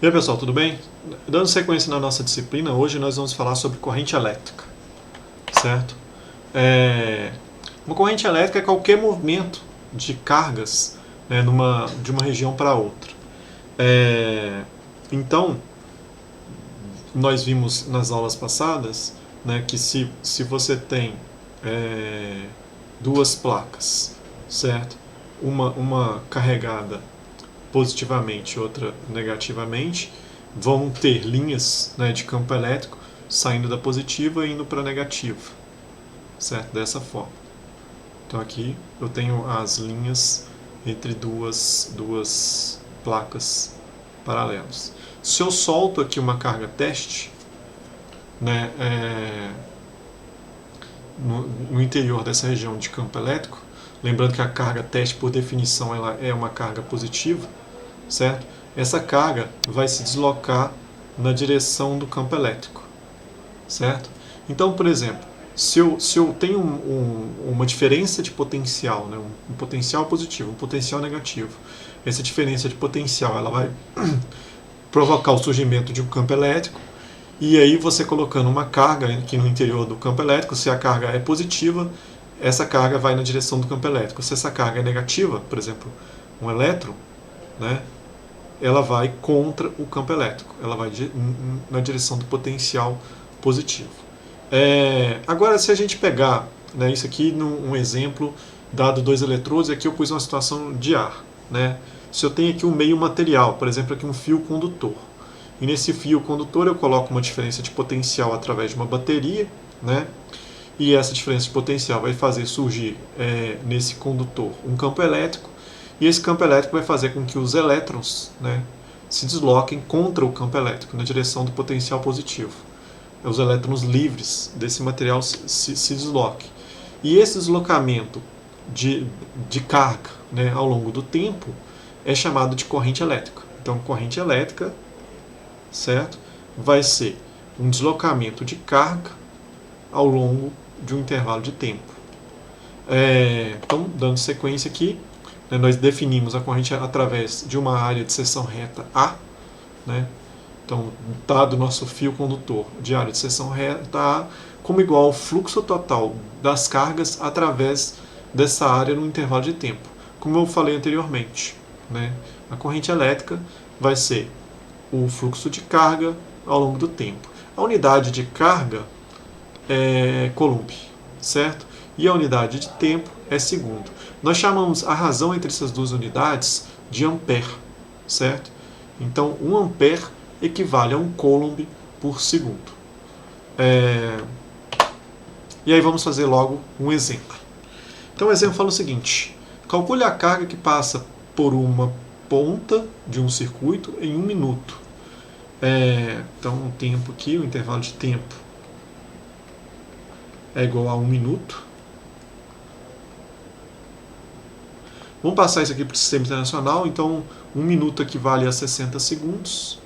E aí pessoal, tudo bem? Dando sequência na nossa disciplina, hoje nós vamos falar sobre corrente elétrica, certo? Uma corrente elétrica é qualquer movimento de cargas, né, de uma região para outra. Então, nós vimos nas aulas passadas, né, que se você tem duas placas, certo? Uma carregada positivamente, outra negativamente, vão ter linhas, né, de campo elétrico saindo da positiva e indo para a negativa, certo? Dessa forma. Então aqui eu tenho as linhas entre duas placas paralelas. Se eu solto aqui uma carga teste, né, no interior dessa região de campo elétrico, lembrando que a carga teste, por definição, ela é uma carga positiva, certo? Essa carga vai se deslocar na direção do campo elétrico, certo? Então, por exemplo, se eu tenho uma diferença de potencial, né, um potencial positivo, um potencial negativo, essa diferença de potencial ela vai provocar o surgimento de um campo elétrico, e aí você colocando uma carga aqui no interior do campo elétrico, se a carga é positiva, essa carga vai na direção do campo elétrico. Se essa carga é negativa, por exemplo, um elétron, né, ela vai contra o campo elétrico, ela vai na direção do potencial positivo. Agora, se a gente pegar, né, isso aqui num exemplo dado dois eletrodos, e aqui eu pus uma situação de ar, né? Se eu tenho aqui um meio material, por exemplo, aqui um fio condutor, e nesse fio condutor eu coloco uma diferença de potencial através de uma bateria, né? E essa diferença de potencial vai fazer surgir nesse condutor um campo elétrico, e esse campo elétrico vai fazer com que os elétrons, né, se desloquem contra o campo elétrico, na direção do potencial positivo. Os elétrons livres desse material se desloquem. E esse deslocamento de carga, né, ao longo do tempo é chamado de corrente elétrica. Então, corrente elétrica, certo, vai ser um deslocamento de carga ao longo de um intervalo de tempo. Então, dando sequência aqui, né, nós definimos a corrente através de uma área de seção reta A, né? Então, dado o nosso fio condutor de área de seção reta A, como igual ao fluxo total das cargas através dessa área no intervalo de tempo. Como eu falei anteriormente, né, a corrente elétrica vai ser o fluxo de carga ao longo do tempo. A unidade de carga é coulomb, certo? E a unidade de tempo é segundo. Nós chamamos a razão entre essas duas unidades de ampere, certo? Então, 1 ampere equivale a 1 coulomb por segundo. E aí vamos fazer logo um exemplo. Então o exemplo fala o seguinte: calcule a carga que passa por uma ponta de um circuito em 1 minuto. Então o tempo aqui, o intervalo de tempo é igual a 1 minuto. Vamos passar isso aqui para o sistema internacional. Então 1 minuto equivale a 60 segundos,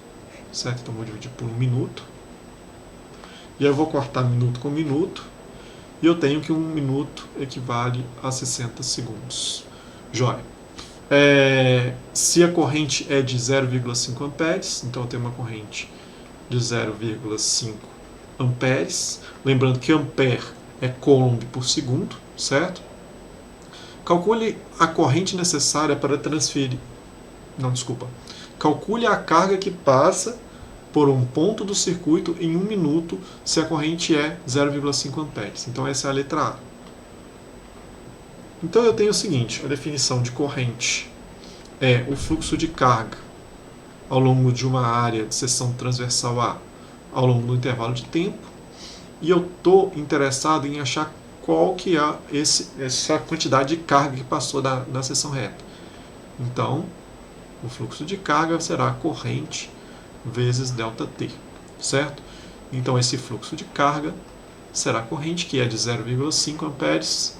certo? Então vou dividir por 1 minuto. E aí eu vou cortar minuto com minuto. E eu tenho que 1 minuto equivale a 60 segundos. Joia. Se a corrente é de 0,5 amperes, então eu tenho uma corrente de 0,5 amperes. Lembrando que ampere é coulomb por segundo, certo? Calcule a corrente necessária para transferir. Calcule a carga que passa por um ponto do circuito em 1 minuto se a corrente é 0,5 amperes. Então essa é a letra A. Então eu tenho o seguinte: a definição de corrente é o fluxo de carga ao longo de uma área de seção transversal A ao longo do intervalo de tempo, e eu estou interessado em achar qual que é essa quantidade de carga que passou na seção reta. Então, o fluxo de carga será a corrente vezes ΔT, certo? Então, esse fluxo de carga será a corrente, que é de 0,5 amperes,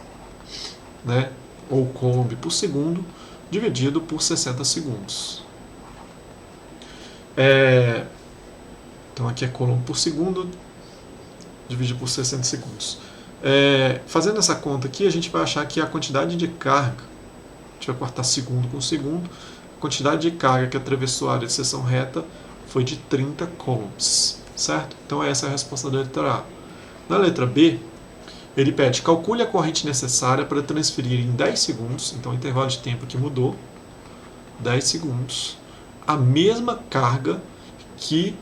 né, ou coulomb por segundo, dividido por 60 segundos. Então, aqui é coulomb por segundo, dividido por 60 segundos. Fazendo essa conta aqui, a gente vai achar que a quantidade de carga, a gente vai cortar segundo com segundo, a quantidade de carga que atravessou a área de seção reta foi de 30 coulombs, certo? Então essa é a resposta da letra A. Na letra B, ele pede, calcule a corrente necessária para transferir em 10 segundos, então o intervalo de tempo que mudou, 10 segundos, a mesma carga que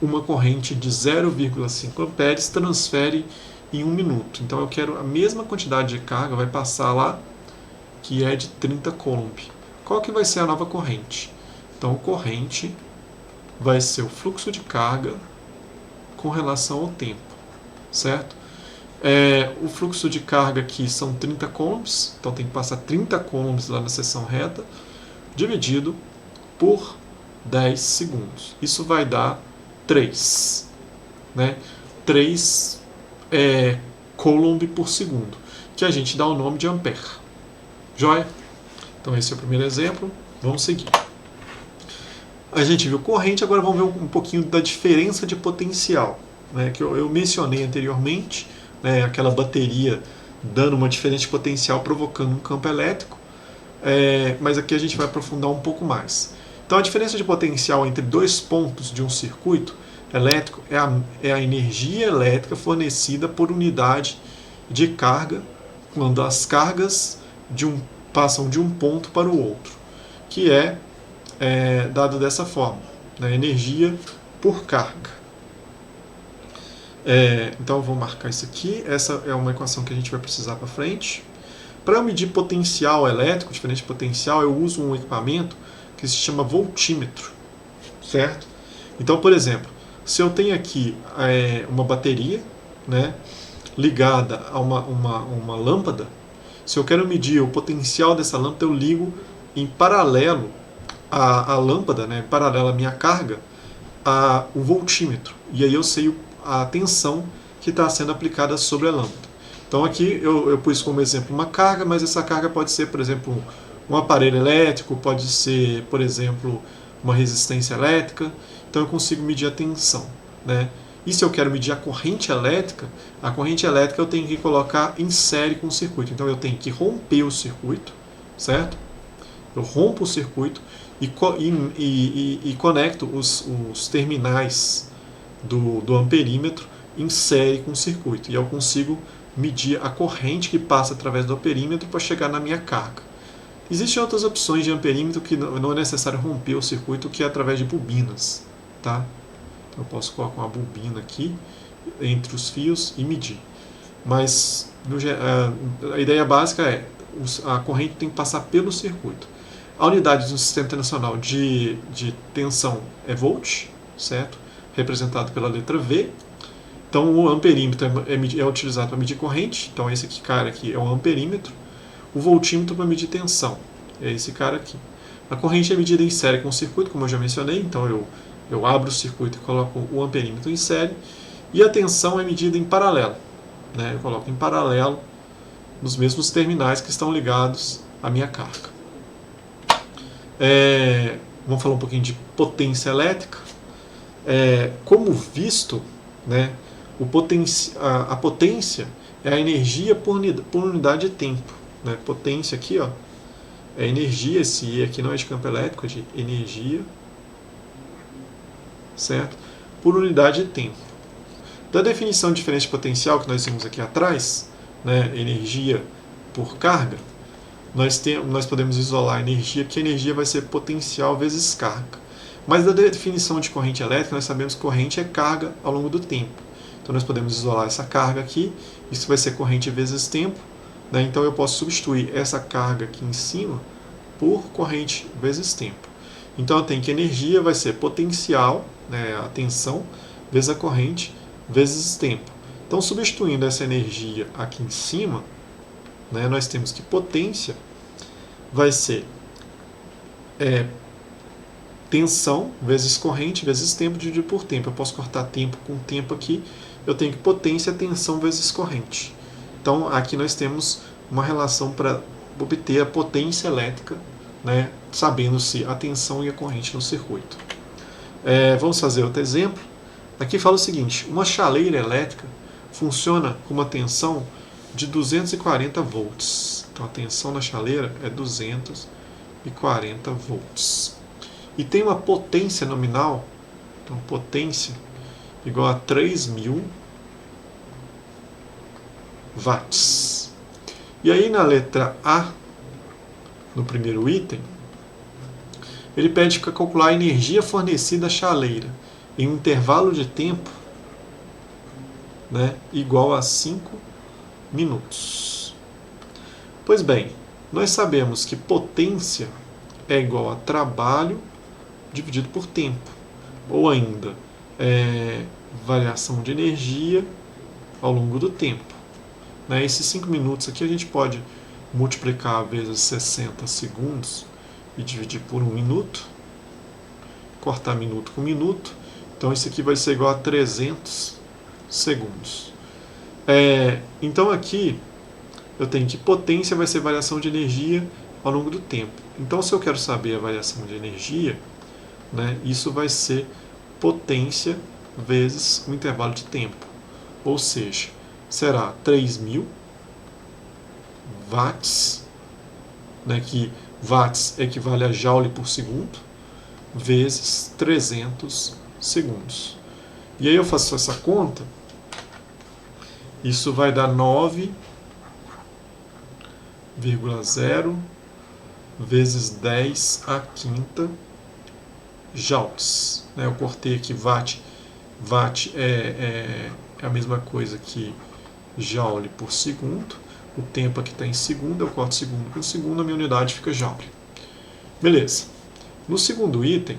uma corrente de 0,5 amperes transfere em 1 minuto. Então eu quero a mesma quantidade de carga, vai passar lá, que é de 30 coulomb. Qual que vai ser a nova corrente? Então, corrente vai ser o fluxo de carga com relação ao tempo, certo? O fluxo de carga aqui são 30 coulombs, então tem que passar 30 coulombs lá na seção reta, dividido por 10 segundos. Isso vai dar 3, né? 3 coulomb por segundo, que a gente dá o nome de ampere. Joia? Então esse é o primeiro exemplo. Vamos seguir. A gente viu corrente, agora vamos ver um pouquinho da diferença de potencial, né, que eu mencionei anteriormente, né, aquela bateria dando uma diferença de potencial provocando um campo elétrico, mas aqui a gente vai aprofundar um pouco mais. Então a diferença de potencial entre dois pontos de um circuito elétrico é a energia elétrica fornecida por unidade de carga quando as cargas passam de um ponto para o outro, que é dado dessa forma, né? Energia por carga. Então eu vou marcar isso aqui. Essa é uma equação que a gente vai precisar para frente. Para eu medir potencial elétrico, diferente de potencial, eu uso um equipamento que se chama voltímetro, certo? Então, por exemplo, se eu tenho aqui uma bateria, né, ligada a uma lâmpada, se eu quero medir o potencial dessa lâmpada, eu ligo em paralelo a lâmpada, né, paralela à minha carga, o voltímetro. E aí eu sei a tensão que está sendo aplicada sobre a lâmpada. Então aqui eu pus como exemplo uma carga, mas essa carga pode ser, por exemplo, um aparelho elétrico, pode ser, por exemplo, uma resistência elétrica. Então eu consigo medir a tensão, né? E se eu quero medir a corrente elétrica eu tenho que colocar em série com o circuito. Então eu tenho que romper o circuito, certo? Eu rompo o circuito e conecto os terminais do amperímetro em série com o circuito. E eu consigo medir a corrente que passa através do amperímetro para chegar na minha carga. Existem outras opções de amperímetro que não é necessário romper o circuito, que é através de bobinas, tá? Então eu posso colocar uma bobina aqui entre os fios e medir. Mas a ideia básica é a corrente tem que passar pelo circuito. A unidade do Sistema Internacional de tensão é volt, certo? Representado pela letra V. Então o amperímetro é utilizado para medir corrente. Então esse cara aqui é o amperímetro. O voltímetro para medir tensão é esse cara aqui. A corrente é medida em série com o circuito, como eu já mencionei. Então eu abro o circuito e coloco o amperímetro em série. E a tensão é medida em paralelo, né? Eu coloco em paralelo nos mesmos terminais que estão ligados à minha carga. Vamos falar um pouquinho de potência elétrica. Como visto, né, a potência é a energia por unidade de tempo, né? Potência aqui, ó, é energia. Esse E aqui não é de campo elétrico, é de energia, certo? Por unidade de tempo. Da definição de diferença de potencial que nós vimos aqui atrás, né, energia por carga, nós podemos isolar a energia, que a energia vai ser potencial vezes carga. Mas da definição de corrente elétrica, nós sabemos que corrente é carga ao longo do tempo. Então nós podemos isolar essa carga aqui, isso vai ser corrente vezes tempo, né? Então eu posso substituir essa carga aqui em cima por corrente vezes tempo. Então eu tenho que energia vai ser potencial, né, a tensão, vezes a corrente, vezes tempo. Então substituindo essa energia aqui em cima, né, nós temos que potência vai ser tensão vezes corrente vezes tempo dividido por tempo. Eu posso cortar tempo com tempo aqui. Eu tenho que potência, tensão vezes corrente. Então aqui nós temos uma relação para obter a potência elétrica, né, sabendo-se a tensão e a corrente no circuito. Vamos fazer outro exemplo. Aqui fala o seguinte: uma chaleira elétrica funciona com uma tensão de 240 volts. Então a tensão na chaleira é 240 volts. E tem uma potência nominal Então, potência igual a 3.000 watts. E aí na letra A, no primeiro item, ele pede para calcular a energia fornecida à chaleira em um intervalo de tempo, né, igual a 5 minutos. Pois bem, nós sabemos que potência é igual a trabalho dividido por tempo, ou ainda variação de energia ao longo do tempo. Né? Esses 5 minutos aqui a gente pode multiplicar vezes 60 segundos e dividir por 1 minuto, cortar minuto com minuto, então isso aqui vai ser igual a 300 segundos. Então aqui eu tenho que potência vai ser variação de energia ao longo do tempo. Então se eu quero saber a variação de energia, né, isso vai ser potência vezes o intervalo de tempo. Ou seja, será 3.000 watts, né, que watts equivale a joule por segundo, vezes 300 segundos. E aí eu faço essa conta, isso vai dar 9,0 vezes 10 a quinta joules. Eu cortei aqui watt. Watt é a mesma coisa que joule por segundo. O tempo aqui está em segundo, eu corto segundo por segundo, a minha unidade fica joule. Beleza. No segundo item,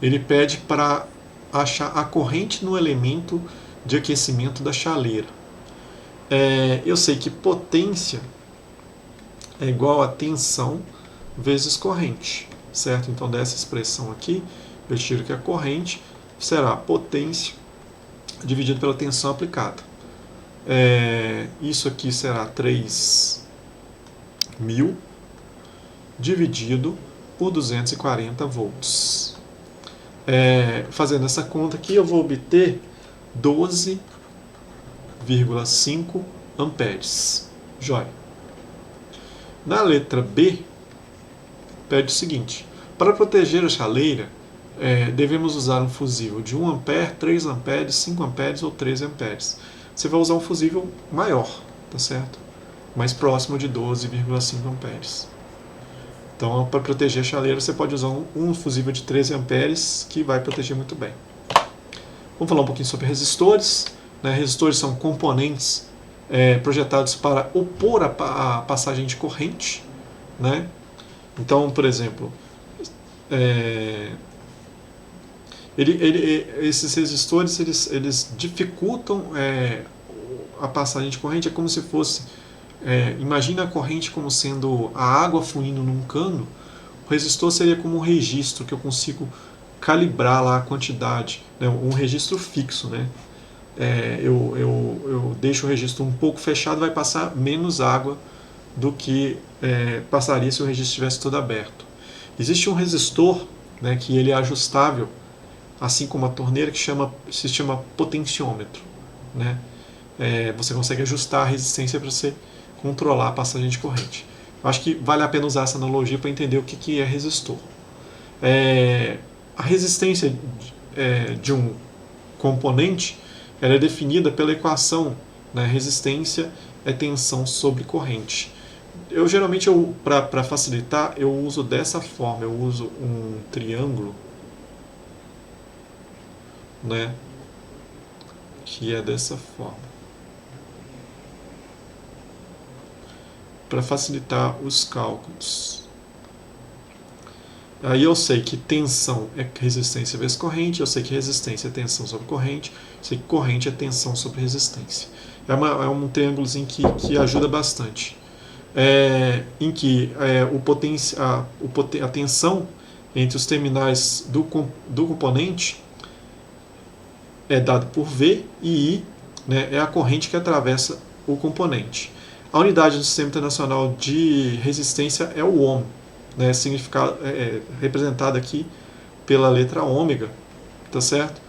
ele pede para achar a corrente no elemento de aquecimento da chaleira. Eu sei que potência é igual a tensão vezes corrente, certo? Então, dessa expressão aqui, eu tiro que a corrente será potência dividido pela tensão aplicada. Isso aqui será 3.000 dividido por 240 volts. Fazendo essa conta aqui, eu vou obter 12,5 amperes. Joia. Na letra B, pede o seguinte: para proteger a chaleira, devemos usar um fusível de 1 ampere, 3 amperes, 5 amperes ou 13 amperes. Você vai usar um fusível maior, tá certo? Mais próximo de 12,5 amperes. Então, para proteger a chaleira, você pode usar um fusível de 13 amperes, que vai proteger muito bem. Vamos falar um pouquinho sobre resistores. Resistores são componentes projetados para opor a passagem de corrente. Né? Então, por exemplo, esses resistores eles dificultam a passagem de corrente. É como se fosse, imagina a corrente como sendo a água fluindo num cano. O resistor seria como um registro que eu consigo calibrar lá a quantidade, né? Um registro fixo, né? Eu deixo o registro um pouco fechado, vai passar menos água do que passaria se o registro estivesse todo aberto. Existe um resistor, né, que ele é ajustável, assim como a torneira, que se chama potenciômetro. Né? Você consegue ajustar a resistência para você controlar a passagem de corrente. Eu acho que vale a pena usar essa analogia para entender o que é resistor. A resistência de um componente ela é definida pela equação, né? Resistência é tensão sobre corrente. Geralmente, para facilitar, eu uso dessa forma, eu uso um triângulo, né? Que é dessa forma, para facilitar os cálculos. Aí eu sei que tensão é resistência vezes corrente, eu sei que resistência é tensão sobre corrente, eu sei que corrente é tensão sobre resistência. É um triângulozinho que ajuda bastante. Em que a tensão entre os terminais do componente é dado por V e I, né, é a corrente que atravessa o componente. A unidade do Sistema Internacional de Resistência é o ohm, né, representada aqui pela letra ômega, tá certo?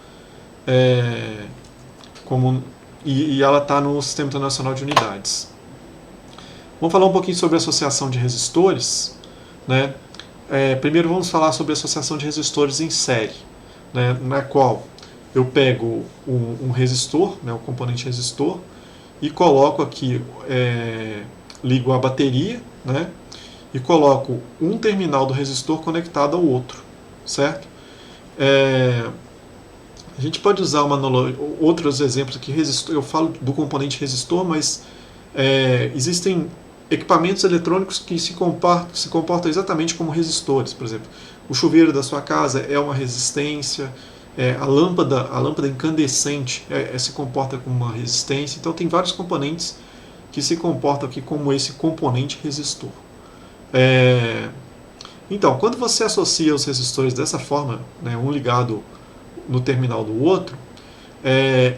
E ela está no Sistema Internacional de Unidades. Vamos falar um pouquinho sobre a associação de resistores. Né? Primeiro vamos falar sobre associação de resistores em série, né, na qual eu pego um resistor, né, o componente resistor, e coloco aqui, ligo a bateria, né, e coloco um terminal do resistor conectado ao outro, certo? A gente pode usar outros exemplos aqui. Eu falo do componente resistor, mas existem equipamentos eletrônicos que se comportam exatamente como resistores. Por exemplo, o chuveiro da sua casa é uma resistência, a lâmpada incandescente se comporta como uma resistência. Então tem vários componentes que se comportam aqui como esse componente resistor. Então, quando você associa os resistores dessa forma, né, um ligado no terminal do outro,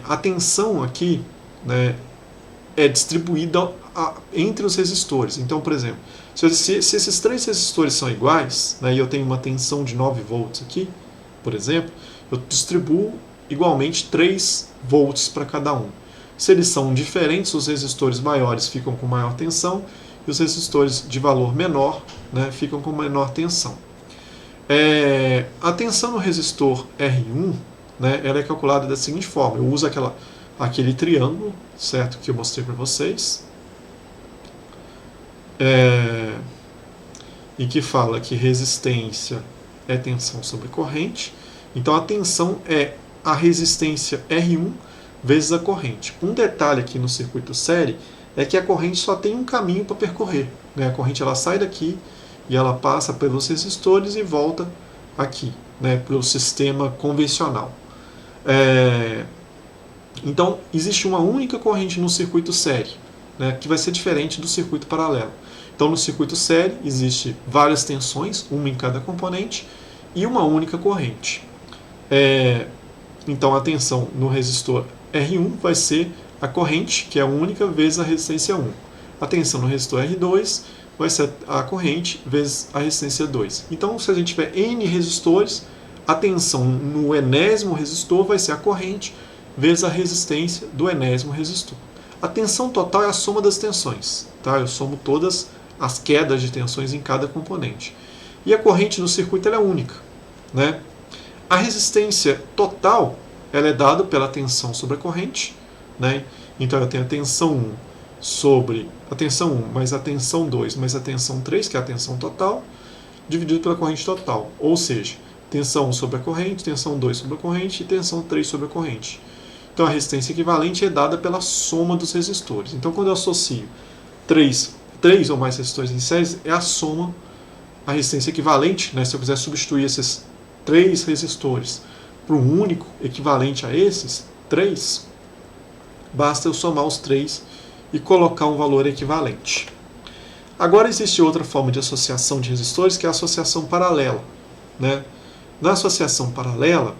a tensão aqui, né, é distribuída entre os resistores. Então, por exemplo, se esses três resistores são iguais, né, e eu tenho uma tensão de 9 volts aqui, por exemplo, eu distribuo igualmente 3 volts para cada um. Se eles são diferentes, os resistores maiores ficam com maior tensão e os resistores de valor menor, né, ficam com menor tensão. A tensão no resistor R1, né, ela é calculada da seguinte forma: eu uso aquele triângulo, certo, que eu mostrei para vocês, e que fala que resistência é tensão sobre corrente. Então a tensão é a resistência R1 vezes a corrente. Um detalhe aqui no circuito série é que a corrente só tem um caminho para percorrer, né? A corrente ela sai daqui e ela passa pelos resistores e volta aqui, né, pelo sistema convencional. Então existe uma única corrente no circuito série, né, que vai ser diferente do circuito paralelo. Então no circuito série existe várias tensões, uma em cada componente, e uma única corrente. Então a tensão no resistor R1 vai ser a corrente, que é única, vezes a resistência 1. A tensão no resistor R2 vai ser a corrente vezes a resistência 2. Então, se a gente tiver N resistores, a tensão no enésimo resistor vai ser a corrente vezes a resistência do enésimo resistor. A tensão total é a soma das tensões. Tá? Eu somo todas as quedas de tensões em cada componente. E a corrente no circuito ela é única, né? A resistência total ela é dada pela tensão sobre a corrente, né? Então eu tenho a tensão 1 sobre a tensão 1 mais a tensão 2 mais a tensão 3, que é a tensão total, dividido pela corrente total. Ou seja, tensão 1 sobre a corrente, tensão 2 sobre a corrente e tensão 3 sobre a corrente. Então a resistência equivalente é dada pela soma dos resistores. Então quando eu associo 3 ou mais resistores em série, é a soma, a resistência equivalente, né? Se eu quiser substituir esses 3 resistores para um único equivalente a esses 3, basta eu somar os 3 e colocar um valor equivalente. Agora existe outra forma de associação de resistores, que é a associação paralela, né? Na associação paralela,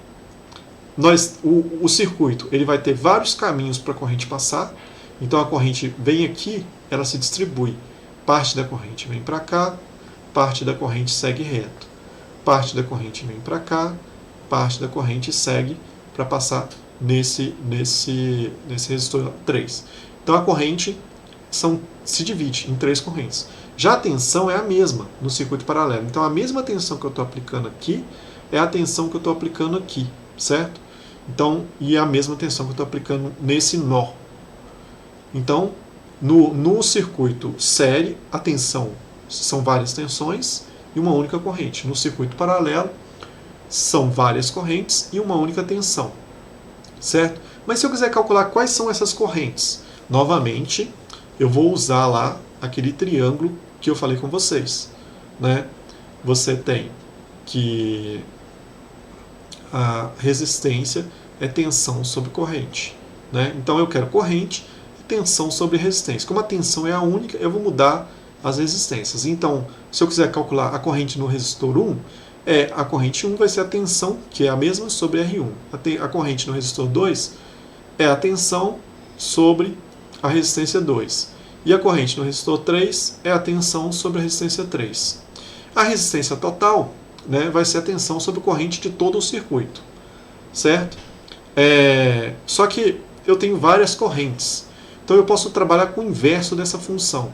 o circuito ele vai ter vários caminhos para a corrente passar. Então a corrente vem aqui, ela se distribui. Parte da corrente vem para cá, parte da corrente segue reto. Parte da corrente vem para cá, parte da corrente segue para passar nesse resistor 3. Então a corrente se divide em 3 correntes. Já a tensão é a mesma no circuito paralelo. Então a mesma tensão que eu estou aplicando aqui é a tensão que eu estou aplicando aqui, certo? Então, e a mesma tensão que eu estou aplicando nesse nó. Então, no circuito série, a tensão são várias tensões e uma única corrente. No circuito paralelo, são várias correntes e uma única tensão, certo? Mas se eu quiser calcular quais são essas correntes, novamente, eu vou usar lá aquele triângulo que eu falei com vocês, né? Você tem que a resistência é tensão sobre corrente, né? Então eu quero corrente e tensão sobre resistência. Como a tensão é a única, eu vou mudar as resistências. Então, se eu quiser calcular a corrente no resistor 1, a corrente 1 vai ser a tensão, que é a mesma, sobre R1. A corrente no resistor 2 é a tensão sobre a resistência 2. E a corrente no resistor 3 é a tensão sobre a resistência 3. A resistência total, né, vai ser a tensão sobre a corrente de todo o circuito, certo? Só que eu tenho várias correntes. Então eu posso trabalhar com o inverso dessa função.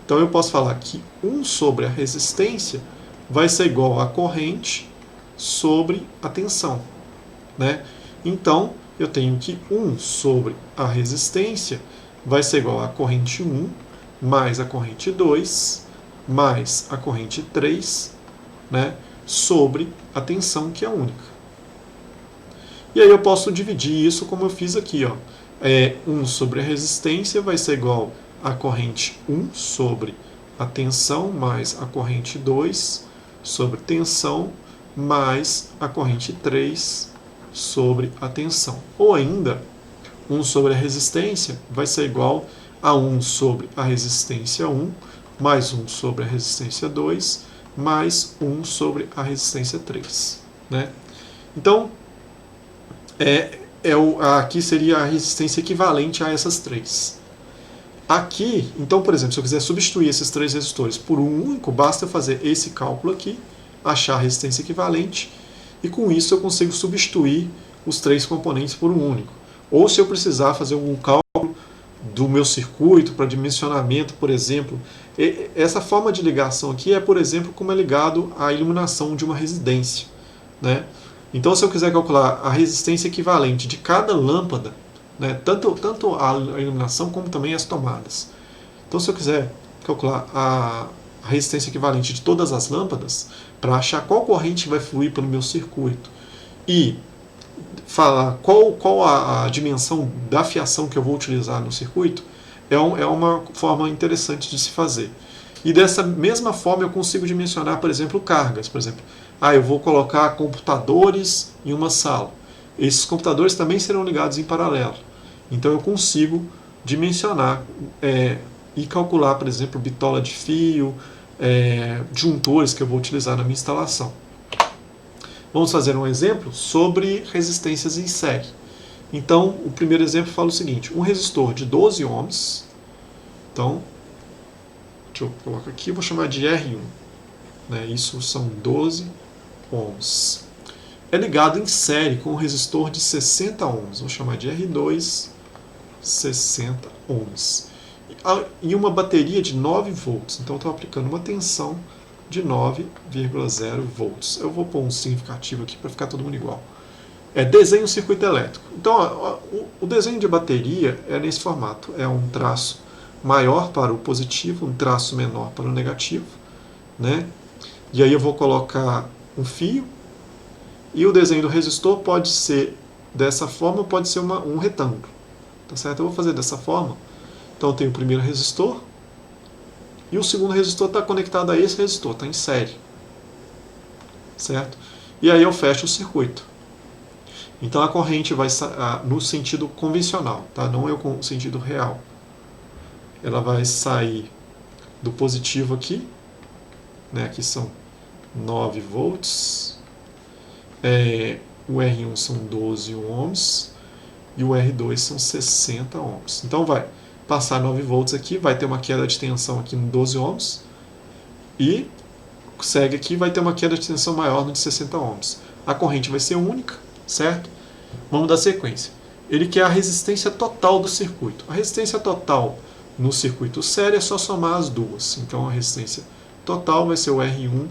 Então eu posso falar que 1 sobre a resistência vai ser igual a corrente sobre a tensão, né? Então, eu tenho que 1 sobre a resistência vai ser igual a corrente 1 mais a corrente 2 mais a corrente 3, né, sobre a tensão, que é única. E aí eu posso dividir isso como eu fiz aqui, ó. 1 sobre a resistência vai ser igual a corrente 1 sobre a tensão mais a corrente 2 sobre tensão mais a corrente 3 sobre a tensão. Ou ainda, 1 sobre a resistência vai ser igual a 1 sobre a resistência 1 mais 1 sobre a resistência 2 mais 1 sobre a resistência 3. Né? Então, aqui seria a resistência equivalente a essas três. Aqui, então, por exemplo, se eu quiser substituir esses três resistores por um único, basta eu fazer esse cálculo aqui, achar a resistência equivalente, e com isso eu consigo substituir os três componentes por um único. Ou se eu precisar fazer algum cálculo do meu circuito para dimensionamento, por exemplo, essa forma de ligação aqui é, por exemplo, como é ligado à iluminação de uma residência, né? Então, se eu quiser calcular a resistência equivalente de cada lâmpada, né, tanto a iluminação como também as tomadas. Então, se eu quiser calcular a resistência equivalente de todas as lâmpadas, para achar qual corrente vai fluir pelo meu circuito e falar qual a dimensão da fiação que eu vou utilizar no circuito, é uma forma interessante de se fazer. E dessa mesma forma eu consigo dimensionar, por exemplo, cargas. Por exemplo, eu vou colocar computadores em uma sala. Esses computadores também serão ligados em paralelo. Então eu consigo dimensionar e calcular, por exemplo, bitola de fio, juntores que eu vou utilizar na minha instalação. Vamos fazer um exemplo sobre resistências em série. Então, o primeiro exemplo fala o seguinte: um resistor de 12 ohms, então, deixa eu colocar aqui, vou chamar de R1, né? Isso são 12 ohms. É ligado em série com um resistor de 60 ohms, vou chamar de R2, 60 ohms. E uma bateria de 9 volts, então estou aplicando uma tensão de 9,0 volts. Eu vou pôr um significativo aqui para ficar todo mundo igual. Desenho circuito elétrico. Então, o desenho de bateria é nesse formato. É um traço maior para o positivo, um traço menor para o negativo, né? E aí eu vou colocar um fio, e o desenho do resistor pode ser dessa forma, pode ser um retângulo. Tá certo? Eu vou fazer dessa forma. Então eu tenho o primeiro resistor, e o segundo resistor está conectado a esse resistor, está em série. Certo? E aí eu fecho o circuito. Então a corrente vai no sentido convencional, tá? Não é o sentido real. Ela vai sair do positivo aqui, né? Aqui são 9 volts, o R1 são 12 ohms e o R2 são 60 ohms. Então vai passar 9 volts aqui, vai ter uma queda de tensão aqui no 12 ohms e segue aqui, vai ter uma queda de tensão maior no de 60 ohms. A corrente vai ser única, certo? Vamos dar sequência. Ele quer a resistência total do circuito. A resistência total no circuito sério é só somar as duas. Então a resistência total vai ser o R1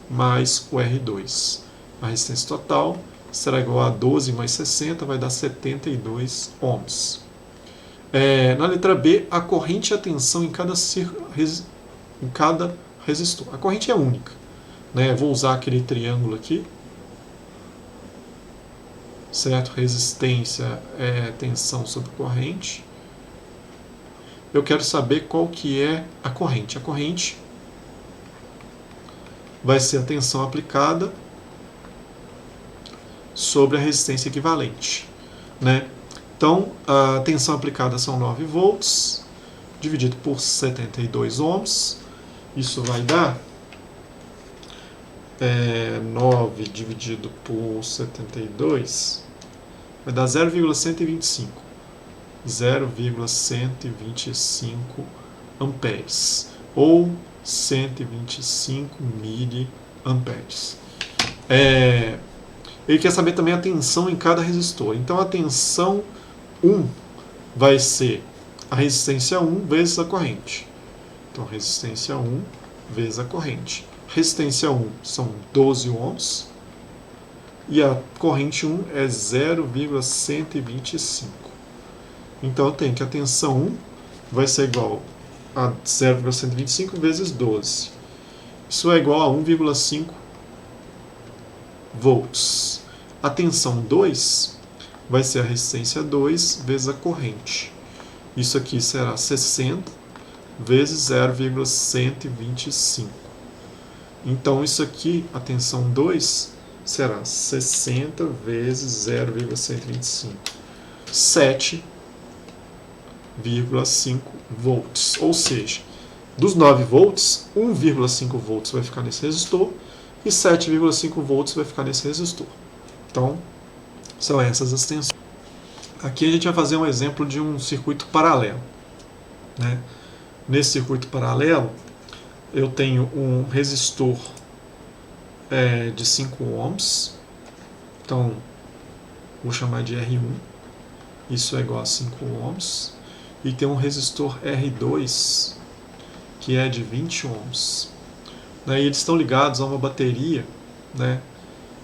mais o R2. A resistência total será igual a 12 mais 60, vai dar 72 ohms. Na letra B, a corrente e a tensão em cada resistor. A corrente é única, né? Vou usar aquele triângulo aqui, certo? Resistência é tensão sobre corrente. Eu quero saber qual que é a corrente. A corrente vai ser a tensão aplicada sobre a resistência equivalente, né? Então, a tensão aplicada são 9 volts, dividido por 72 ohms. Isso vai dar 9 dividido por 72, vai dar 0,125. 0,125 amperes, ou 125 miliamperes. Ele quer saber também a tensão em cada resistor. Então, a tensão 1 vai ser a resistência 1 vezes a corrente. Então, resistência 1 vezes a corrente. resistência 1 são 12 ohms e a corrente 1 é 0,125. Então eu tenho que a tensão 1 vai ser igual a 0,125 vezes 12. Isso é igual a 1,5 volts. A tensão 2 vai ser a resistência 2 vezes a corrente. Isso aqui será 60 vezes 0,125. Então isso aqui, a tensão 2, será 60 vezes 0,125. 7,5 volts. Ou seja, dos 9 volts, 1,5 volts vai ficar nesse resistor e 7,5 volts vai ficar nesse resistor. Então, são essas as tensões. Aqui a gente vai fazer um exemplo de um circuito paralelo, né? Nesse circuito paralelo, eu tenho um resistor de 5 ohms, então vou chamar de R1, isso é igual a 5 ohms, e tem um resistor R2, que é de 20 ohms. E eles estão ligados a uma bateria, né,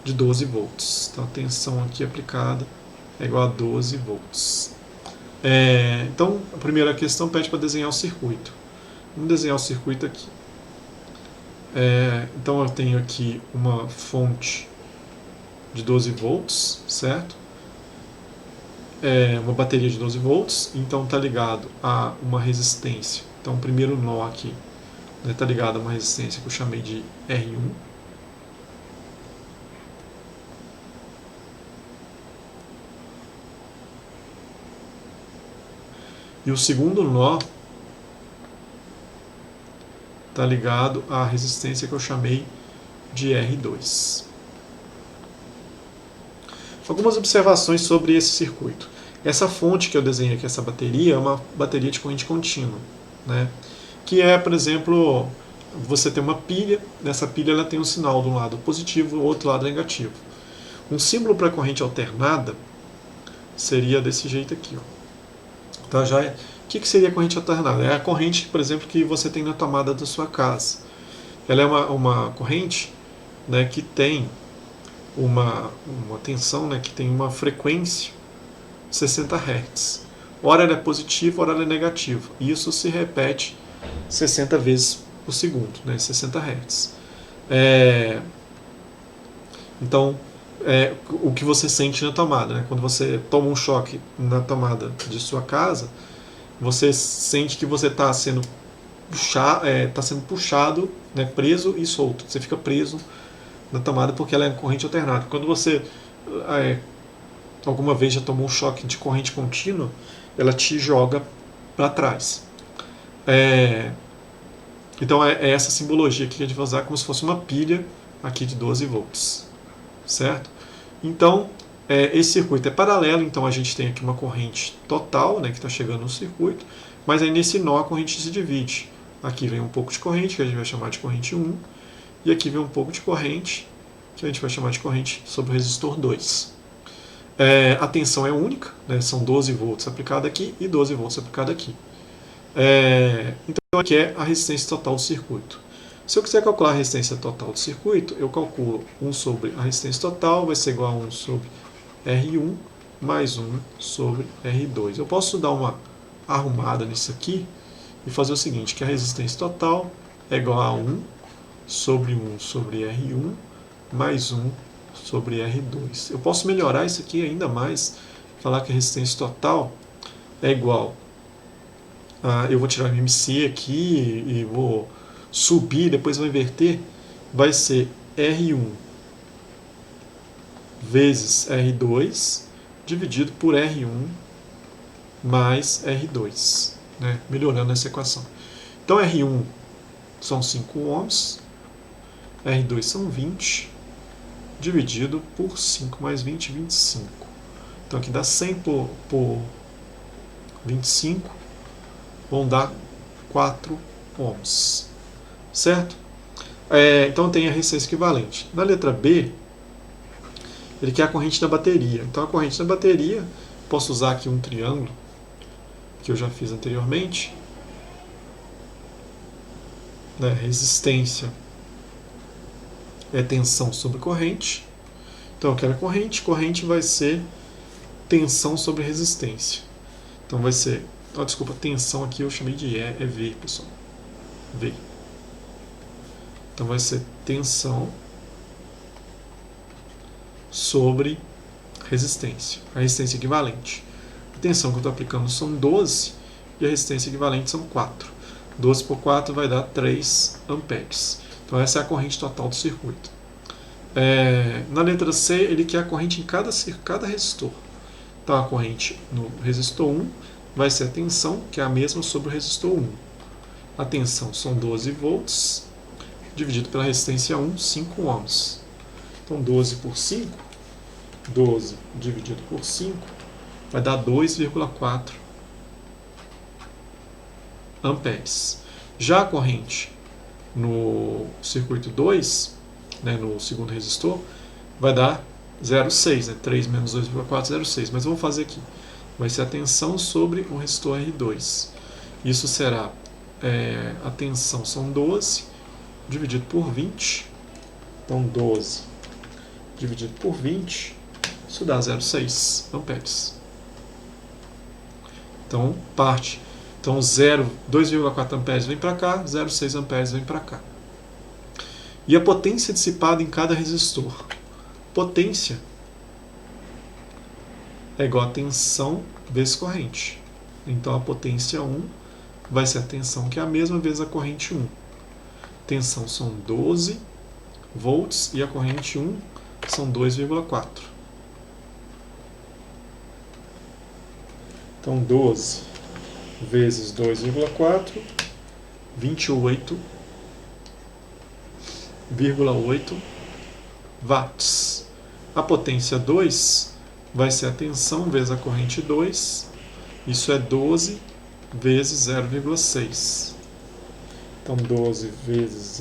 de 12 volts. Então a tensão aqui aplicada é igual a 12 volts. Então a primeira questão pede para desenhar o circuito. Vamos desenhar o circuito aqui. Então eu tenho aqui uma fonte de 12 volts, certo? Uma bateria de 12 volts, então está ligado a uma resistência. Então o primeiro nó aqui está ligado a uma resistência que eu chamei de R1. E o segundo nó está ligado à resistência que eu chamei de R2. Algumas observações sobre esse circuito. Essa fonte que eu desenhei aqui, essa bateria, é uma bateria de corrente contínua, né? Que é, por exemplo, você tem uma pilha, nessa pilha ela tem um sinal de um lado positivo e do outro lado negativo. Um símbolo para corrente alternada seria desse jeito aqui, ó. Então, o que seria corrente alternada? É a corrente, por exemplo, que você tem na tomada da sua casa. Ela é uma corrente, né, que tem uma tensão, né, que tem uma frequência de 60 Hz. Ora ela é positiva, ora ela é negativa. E isso se repete 60 vezes por segundo, né, 60 Hz. Então, o que você sente na tomada, né? Quando você toma um choque na tomada de sua casa, você sente que você está sendo puxado, né, preso e solto. Você fica preso na tomada porque ela é corrente alternada. Quando você alguma vez já tomou um choque de corrente contínua, ela te joga para trás. Então é essa simbologia aqui que a gente vai usar como se fosse uma pilha aqui de 12 volts. Certo? Então, esse circuito é paralelo, então a gente tem aqui uma corrente total, né, que está chegando no circuito, mas aí nesse nó a corrente se divide. Aqui vem um pouco de corrente, que a gente vai chamar de corrente 1, e aqui vem um pouco de corrente, que a gente vai chamar de corrente sobre o resistor 2. A tensão é única, né, são 12 volts aplicado aqui e 12 volts aplicado aqui. Então aqui é a resistência total do circuito. Se eu quiser calcular a resistência total do circuito, eu calculo 1 sobre a resistência total, vai ser igual a 1 sobre R1 mais 1 sobre R2. Eu posso dar uma arrumada nisso aqui e fazer o seguinte, que a resistência total é igual a 1 sobre 1 sobre R1 mais 1 sobre R2. Eu posso melhorar isso aqui ainda mais, falar que a resistência total é igual a... Eu vou tirar o MC aqui e vou subir, depois vou inverter, vai ser R1 vezes R2 dividido por R1 mais R2, né? Melhorando essa equação. Então R1 são 5 ohms, R2 são 20, dividido por 5 mais 20, 25. Então aqui dá 100 por 25, vão dar 4 ohms. Certo? Então tem a resistência equivalente. Na letra B, ele quer a corrente da bateria. Então a corrente da bateria, posso usar aqui um triângulo, que eu já fiz anteriormente. Resistência é tensão sobre corrente. Então eu quero corrente, corrente vai ser tensão sobre resistência. Então vai ser, desculpa, tensão aqui eu chamei de E, é V, pessoal. V. Então vai ser tensão sobre resistência. A resistência equivalente. A tensão que eu estou aplicando são 12 e a resistência equivalente são 4. 12 por 4 vai dar 3 amperes. Então essa é a corrente total do circuito. Na letra C, ele quer a corrente em cada resistor. Então a corrente no resistor 1 vai ser a tensão, que é a mesma sobre o resistor 1. A tensão são 12 volts, dividido pela resistência 1, 5 ohms. Então 12 por 5, 12 dividido por 5, vai dar 2,4 amperes. Já a corrente no circuito 2, no segundo resistor, vai dar 0,6, 3 menos 2,4, 0,6. Mas vamos fazer aqui. Vai ser a tensão sobre o resistor R2. Isso será, a tensão são 12, dividido por 20. Então 12 dividido por 20, isso dá 0,6 amperes. Então parte. Então 2,4 amperes vem para cá, 0,6 amperes vem para cá. E a potência dissipada em cada resistor. Potência é igual a tensão vezes corrente. Então a potência 1 vai ser a tensão, que é a mesma vezes a corrente 1. Tensão são 12 volts e a corrente 1 são 2,4. Então 12 vezes 2,4, 28,8 watts. A potência 2 vai ser a tensão vezes a corrente 2, isso é 12 vezes 0,6. Então 12 vezes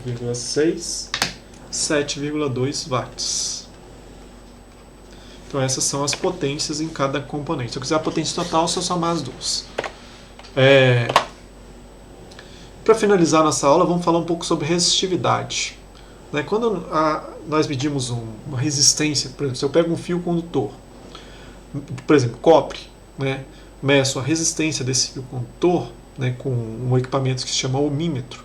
0,6, 7,2 watts. Então essas são as potências em cada componente. Se eu quiser a potência total, se eu somar as duas. Para finalizar nossa aula, vamos falar um pouco sobre resistividade. Quando nós medimos uma resistência, por exemplo, se eu pego um fio condutor, por exemplo, cobre, meço a resistência desse fio condutor, com um equipamento que se chama ohmímetro,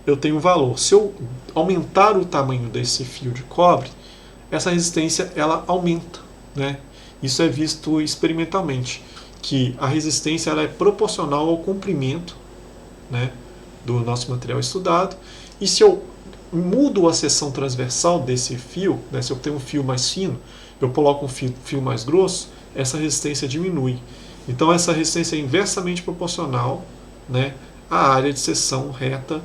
eu tenho um valor. Se eu aumentar o tamanho desse fio de cobre, essa resistência ela aumenta. Isso é visto experimentalmente, que a resistência ela é proporcional ao comprimento do nosso material estudado. E se eu mudo a seção transversal desse fio, se eu tenho um fio mais fino, eu coloco um fio mais grosso, essa resistência diminui. Então essa resistência é inversamente proporcional à área de seção reta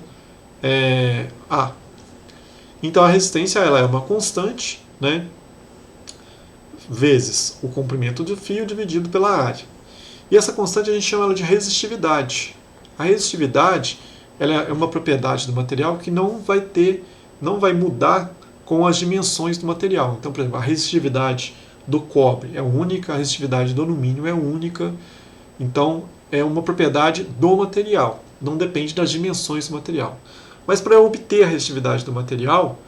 A. Então a resistência ela é uma constante, vezes o comprimento do fio dividido pela área. E essa constante a gente chama ela de resistividade. A resistividade ela é uma propriedade do material que não vai mudar com as dimensões do material. Então, por exemplo, a resistividade do cobre é única, a resistividade do alumínio é única. Então, é uma propriedade do material, não depende das dimensões do material. Mas para eu obter a resistividade do material,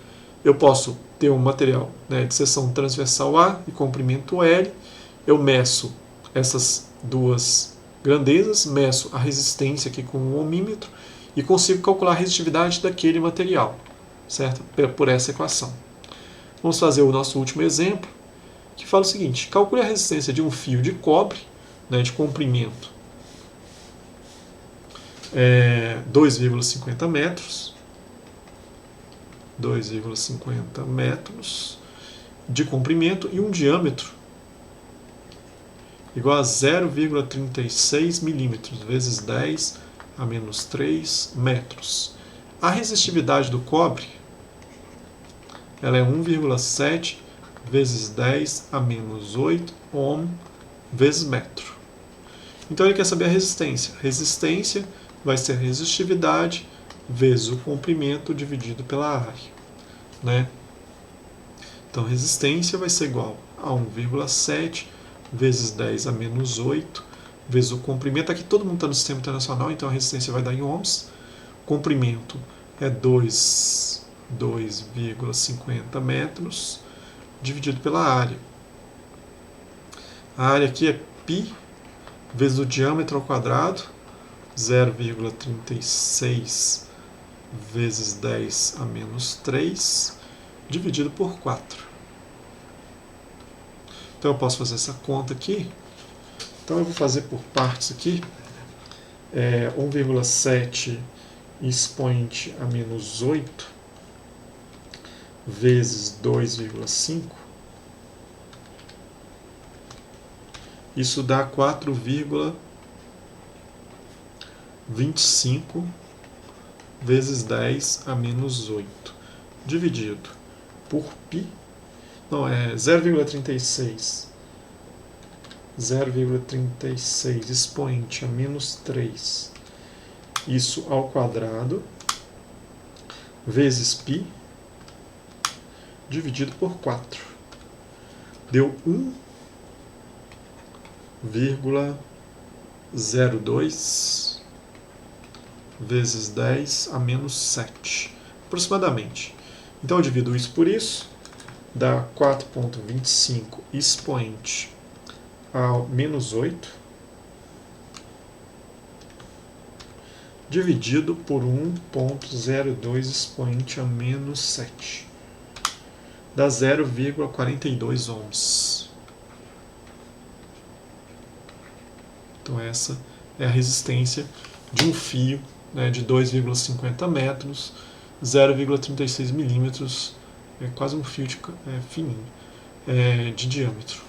eu posso ter um material de seção transversal A e comprimento L, eu meço essas duas grandezas, meço a resistência aqui com um ohmímetro e consigo calcular a resistividade daquele material, certo? Por essa equação. Vamos fazer o nosso último exemplo, que fala o seguinte: calcule a resistência de um fio de cobre, de comprimento 2,50 metros, 2,50 metros de comprimento e um diâmetro igual a 0,36 milímetros vezes 10 a menos 3 metros. A resistividade do cobre ela é 1,7 vezes 10 a menos 8 ohm vezes metro. Então ele quer saber a resistência. Resistência vai ser resistividade vezes o comprimento dividido pela área. Então resistência vai ser igual a 1,7 vezes 10 a menos 8 vezes o comprimento. Aqui todo mundo está no sistema internacional, então a resistência vai dar em ohms. O comprimento é 2 2,50 metros dividido pela área. A área aqui é π vezes o diâmetro ao quadrado, 0,36 vezes 10 a menos 3, dividido por 4. Então eu posso fazer essa conta aqui. Então eu vou fazer por partes aqui. 1,7 expoente a menos 8 vezes 2,5. Isso dá 4,25 vezes 10 a menos 8, dividido por π. Não, é 0,36 expoente a menos 3, isso ao quadrado, vezes π, dividido por 4. Deu 1,02 vezes 10 a menos 7, aproximadamente. Então eu divido isso por isso, dá 4,25 expoente a menos 8, dividido por 1,02 expoente a menos 7. Dá 0,42 ohms. Então essa é a resistência de um fio, né, de 2,50 metros, 0,36 milímetros, é quase um fio fininho, de diâmetro.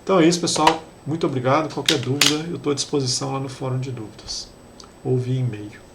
Então é isso, pessoal. Muito obrigado. Qualquer dúvida, eu estou à disposição lá no fórum de dúvidas ou via e-mail.